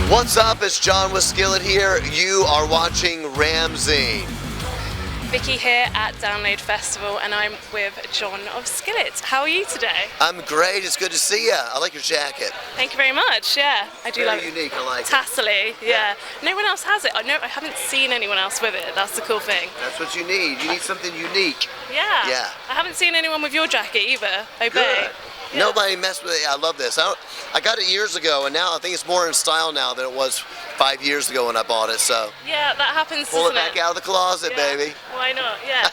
What's up? It's John with Skillet here. You are watching Ramsey. Vicky here at Download Festival, and I'm with John of Skillet. How are you today? I'm great. It's good to see you. I like your jacket. Thank you very much. Yeah, I do like it. Very unique. I like it. Tassely. Yeah. No one else has it. I haven't seen anyone else with it. That's the cool thing. That's what you need. You need something unique. Yeah. Yeah. I haven't seen anyone with your jacket either. Obey. Good. Yeah. Nobody messed with it. I love this. I got it years ago, and now I think it's more in style now than it was 5 years ago when I bought it. So yeah, that happens. Pull it doesn't back out of the closet, yeah. baby. Why not? Yeah.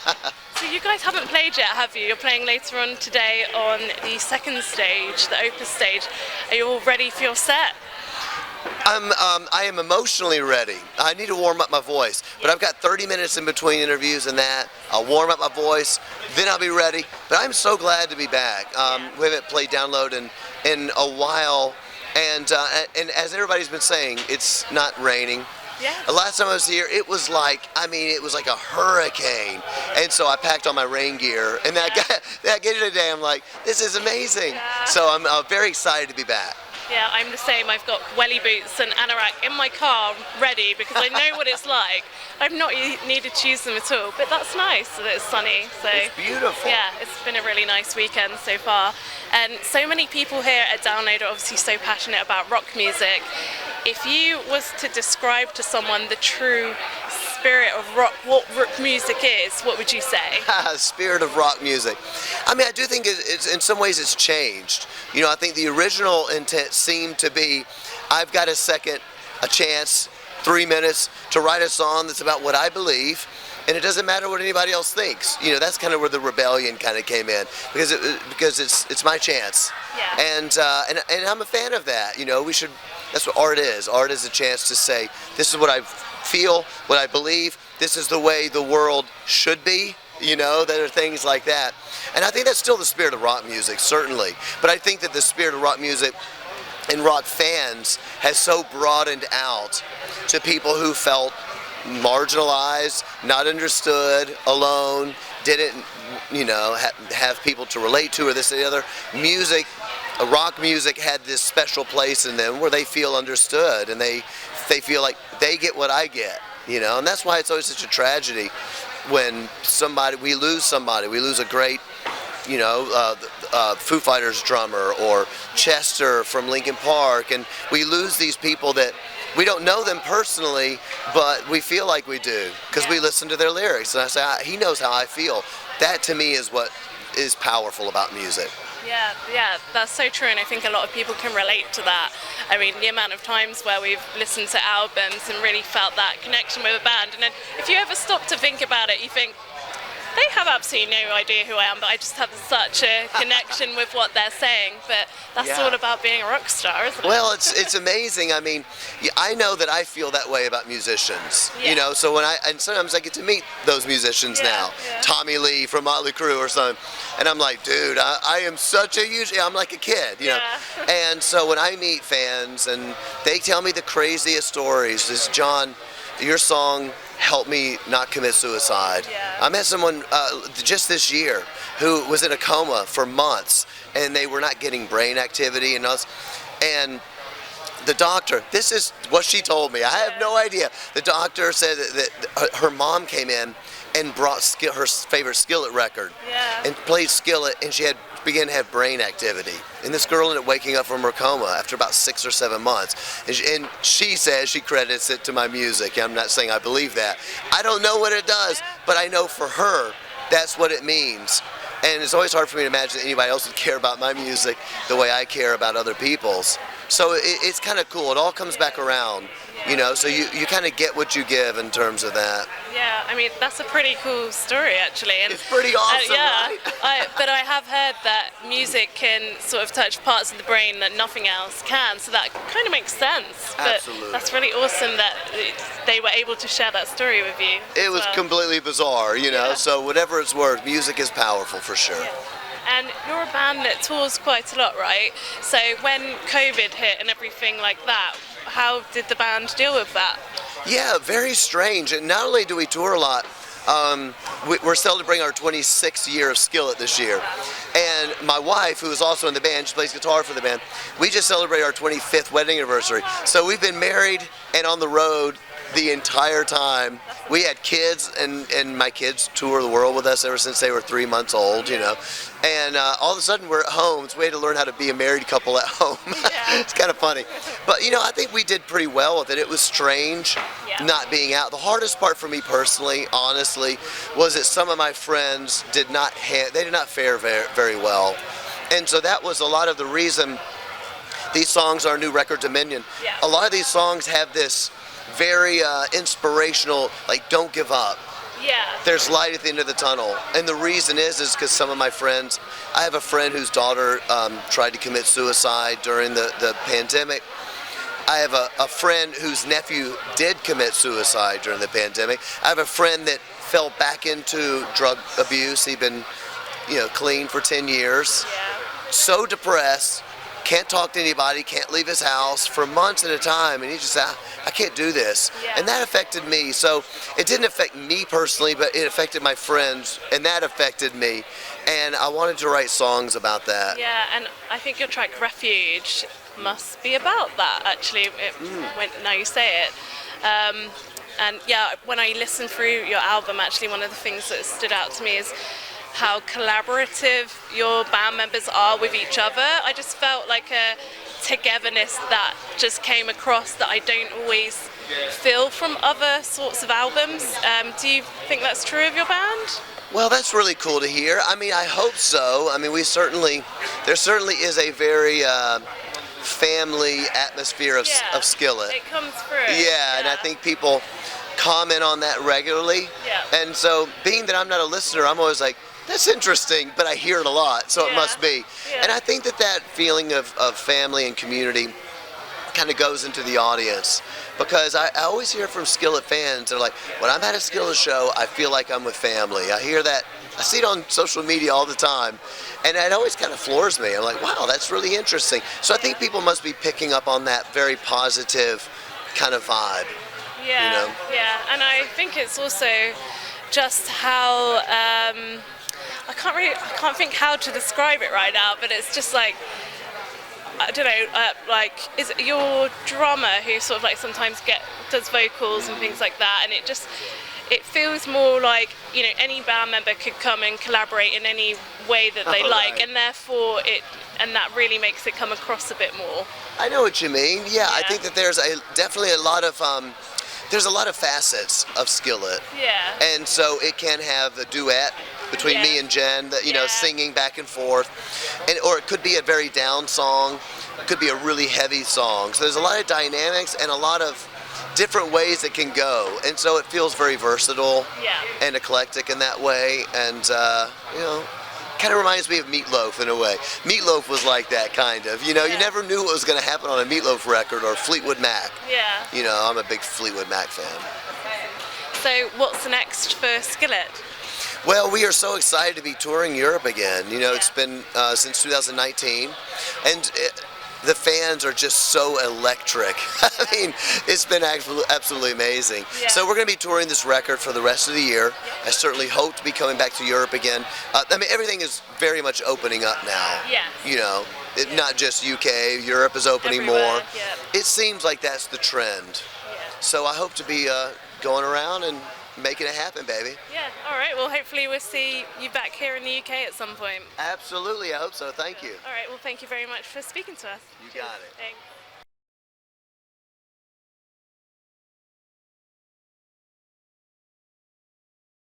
So you guys haven't played yet, have you? You're playing later on today on the second stage, the Opus stage. Are you all ready for your set? I am emotionally ready. I need to warm up my voice, but I've got 30 minutes in between interviews and that. I'll warm up my voice, then I'll be ready. But I'm so glad to be back. We haven't played Download in a while, and as everybody's been saying, it's not raining. Yeah. The last time I was here, it was like a hurricane, and so I packed all my rain gear, and that get it today. I'm like, this is amazing. Yeah. So I'm very excited to be back. Yeah, I'm the same. I've got welly boots and anorak in my car ready because I know what it's like. I've not needed to use them at all, but that's nice that it's sunny. So it's beautiful. Yeah, it's been a really nice weekend so far. And so many people here at Download are obviously so passionate about rock music. If you was to describe to someone the true spirit of rock, what rock music is, what would you say? Spirit of rock music. I mean, I do think it's in some ways it's changed. You know, I think the original intent seemed to be, I've got a chance, 3 minutes to write a song that's about what I believe, and it doesn't matter what anybody else thinks. You know, that's kind of where the rebellion kind of came in, because it's my chance. Yeah. And I'm a fan of that. You know, that's what art is. Art is a chance to say, this is what I feel, what I believe, this is the way the world should be. You know, there are things like that. And I think that's still the spirit of rock music, certainly. But I think that the spirit of rock music and rock fans has so broadened out to people who felt marginalized, not understood, alone, didn't, have people to relate to or this or the other. Rock music had this special place in them where they feel understood, and they feel like they get what I get, and that's why it's always such a tragedy when we lose a great, Foo Fighters drummer or Chester from Linkin Park, and we lose these people that we don't know them personally, but we feel like we do because we listen to their lyrics, and I say, he knows how I feel. That to me is what is powerful about music. Yeah, that's so true, and I think a lot of people can relate to that. I mean, the amount of times where we've listened to albums and really felt that connection with a band, and then if you ever stop to think about it, you think, they have absolutely no idea who I am, but I just have such a connection with what they're saying. But that's all about being a rock star, isn't it? Well, it's amazing. I mean, I know that I feel that way about musicians. Yeah. So and sometimes I get to meet those musicians now. Yeah. Tommy Lee from Motley Crue or something, and I'm like, dude, I am such a huge. I'm like a kid, Yeah. And so when I meet fans and they tell me the craziest stories, this John, your song helped me not commit suicide. Yeah. I met someone just this year who was in a coma for months, and they were not getting brain activity and the doctor, this is what she told me. I have no idea. The doctor said that her mom came in and brought her favorite Skillet record and played Skillet, and she began to have brain activity. And this girl ended up waking up from her coma after about 6 or 7 months. And she says she credits it to my music. I'm not saying I believe that. I don't know what it does, but I know for her, that's what it means. And it's always hard for me to imagine that anybody else would care about my music the way I care about other people's. So it's kind of cool. It all comes back around, so you kind of get what you give in terms of that. Yeah, I mean, that's a pretty cool story, actually. And, it's pretty awesome, right? But I have heard that music can sort of touch parts of the brain that nothing else can, so that kind of makes sense. Absolutely. But that's really awesome that they were able to share that story with you. It was completely bizarre, so whatever it's worth, music is powerful for sure. Yeah. And you're a band that tours quite a lot, right? So when COVID hit and everything like that, how did the band deal with that? Yeah, very strange. And not only do we tour a lot, we're celebrating our 26th year of Skillet this year. And my wife, who is also in the band, she plays guitar for the band, we just celebrated our 25th wedding anniversary. So we've been married and on the road the entire time. We had kids, and my kids tour the world with us ever since they were 3 months old, you know. And all of a sudden we're at home, so we had to learn how to be a married couple at home. Yeah. It's kind of funny. But, you know, I think we did pretty well with it. It was strange not being out. The hardest part for me personally, honestly, was that some of my friends did not fare very well. And so that was a lot of the reason these songs, our new record, Dominion, a lot of these songs have this very inspirational, like, don't give up. Yeah. There's light at the end of the tunnel. And the reason is because some of my friends, I have a friend whose daughter tried to commit suicide during the pandemic. I have a friend whose nephew did commit suicide during the pandemic. I have a friend that fell back into drug abuse. He'd been, you know, clean for 10 years. Yeah. So depressed, can't talk to anybody, can't leave his house for months at a time, and he just said, I can't do this. Yeah. And that affected me. So it didn't affect me personally, but it affected my friends, and that affected me. And I wanted to write songs about that. Yeah, and I think your track Refuge must be about that, actually, now you say it. And yeah, when I listened through your album, actually one of the things that stood out to me is how collaborative your band members are with each other. I just felt like a togetherness that just came across that I don't always feel from other sorts of albums. Do you think that's true of your band? Well, that's really cool to hear. I mean, I hope so. I mean, there certainly is a very family atmosphere of Skillet. It comes through. Yeah, and I think people comment on that regularly. Yeah. And so, being that I'm not a listener, I'm always like, that's interesting, but I hear it a lot, so it must be. Yeah. And I think that feeling of family and community kind of goes into the audience, because I always hear from Skillet fans, they're like, when I'm at a Skillet show, I feel like I'm with family. I hear that, I see it on social media all the time, and it always kind of floors me. I'm like, wow, that's really interesting. So I think people must be picking up on that very positive kind of vibe. Yeah, you know? yeah, and I think it's also just how I can't think how to describe it right now, but it's just like, I don't know, like, is it your drummer who sort of like sometimes does vocals and things like that, and it feels more like, you know, any band member could come and collaborate in any way that they like, and therefore that really makes it come across a bit more. I know what you mean. Yeah, I think that there's definitely a lot of there's a lot of facets of Skillet. Yeah. And so it can have a duet between me and Jen, that, you know, singing back and forth, or it could be a very down song, it could be a really heavy song. So there's a lot of dynamics and a lot of different ways it can go, and so it feels very versatile and eclectic in that way. And you know, kind of reminds me of Meatloaf in a way. Meatloaf was like that, kind of. You know, you never knew what was going to happen on a Meatloaf record, or Fleetwood Mac. Yeah. You know, I'm a big Fleetwood Mac fan. So what's next for Skillet? Well, we are so excited to be touring Europe again. You know, it's been since 2019, and the fans are just so electric. I mean, it's been absolutely amazing. Yeah. So we're going to be touring this record for the rest of the year. I certainly hope to be coming back to Europe again. I mean, everything is very much opening up now. Yeah. You know, not just UK, Europe is opening everywhere, more. Yeah. It seems like that's the trend. Yeah. So I hope to be going around and making it happen, baby. Yeah, all right. Well, hopefully we'll see you back here in the UK at some point. Absolutely, I hope so. Thank you. All right. Well, thank you very much for speaking to us. You got it. Thanks.